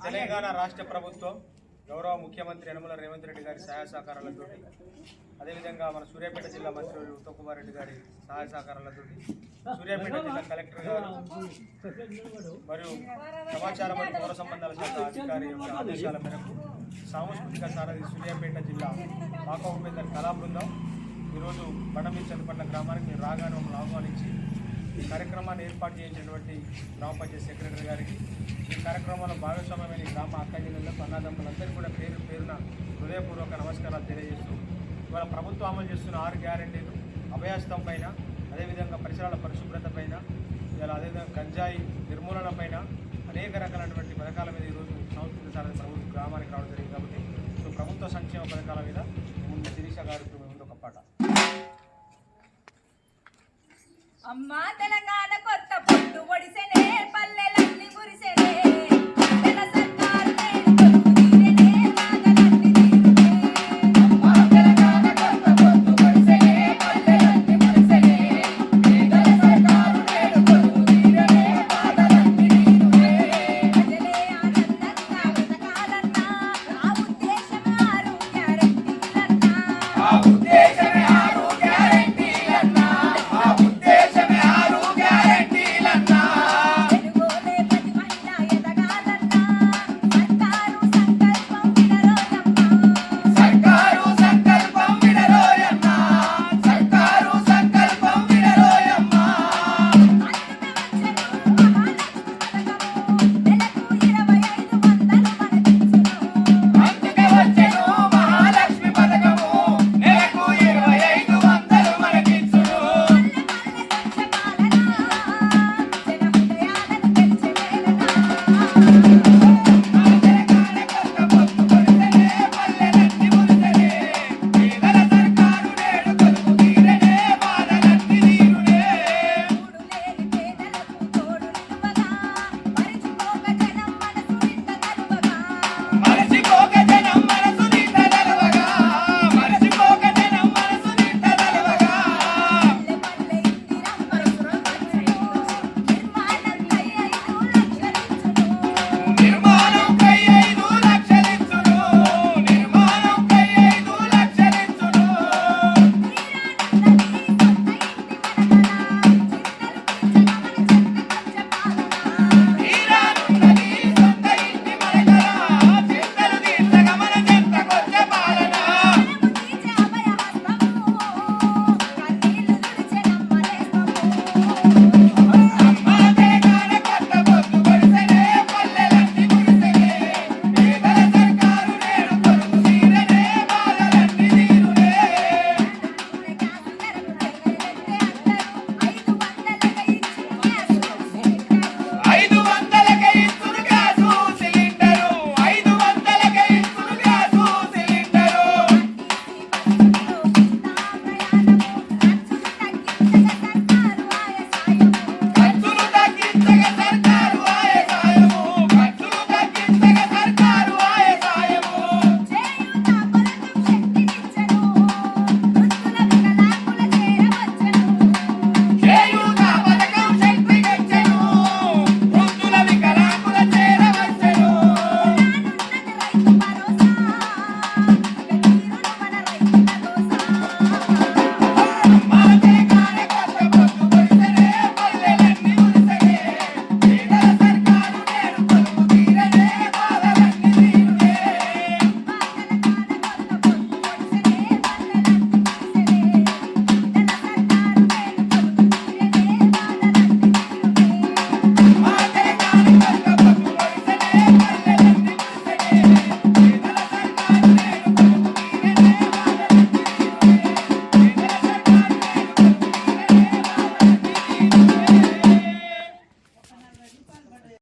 తెలంగాణ రాష్ట్ర ప్రభుత్వం గౌరవ ముఖ్యమంత్రి యనమల రేవంత్ రెడ్డి గారి సహాయ సహకారాలతో, అదేవిధంగా మన సూర్యాపేట జిల్లా మంత్రి ఉత్తమ్ కుమార్ రెడ్డి గారి సహాయ సహకారాలతో, సూర్యాపేట జిల్లా కలెక్టర్ గారు మరియు సమాచారం మరియు పౌర సంబంధాల శాఖ అధికారి యొక్క ఆదేశాల మేరకు సాంస్కృతిక సారథి సూర్యాపేట జిల్లా పాక ఉపేందర్ కళా బృందం ఈరోజు బండమీ చందపట్ల గ్రామానికి మీరు రాగానే మమ్మల్ని ఆహ్వానించి ఈ కార్యక్రమాన్ని ఏర్పాటు చేసినటువంటి గ్రామ పంచాయతీ సెక్రటరీ గారికి, ఈ కార్యక్రమంలో భాగస్వామ్యమైన గ్రామ అక్కజనులకు, అన్నదమ్ములందరికీ కూడా పేరు పేరున హృదయపూర్వక నమస్కారాలు తెలియజేస్తూ, ఇవాళ ప్రభుత్వం అమలు చేస్తున్న 6 గ్యారెంటీలు, అభయహస్తం పైన, అదేవిధంగా పరిసరాల పరిశుభ్రత పైన, ఇలా అదేవిధంగా గంజాయి నిర్మూలన పైన అనేక రకాలైనటువంటి పథకాల మీద ఈరోజు సంస్కృతి సారథి ప్రభుత్వం గ్రామానికి రావడం జరిగింది. కాబట్టి ప్రభుత్వ సంక్షేమ పథకాల మీద ముందు శిరీష గారికి ముందు ఒక పాట. అమ్మా తెలంగాణ